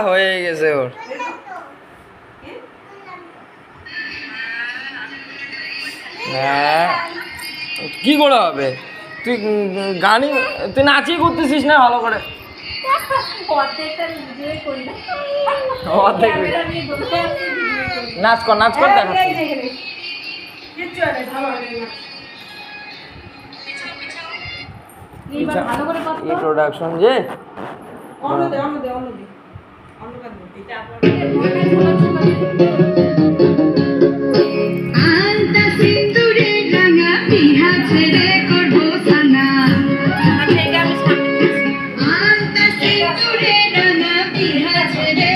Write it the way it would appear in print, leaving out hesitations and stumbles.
হয়ে গেছে ওর। কি করে হবে? তুই গানই তুই নাচিয়ে করতেছিস না ভালো করে। নাচ কর নাচ কর দেখো। ইন্ট্রোডাকশন যে আলতা সিঁদুরে রাঙা বিহা ছেড়ে করবো সানা আলতা সিঁদুরে রাঙা বিহা ছেড়ে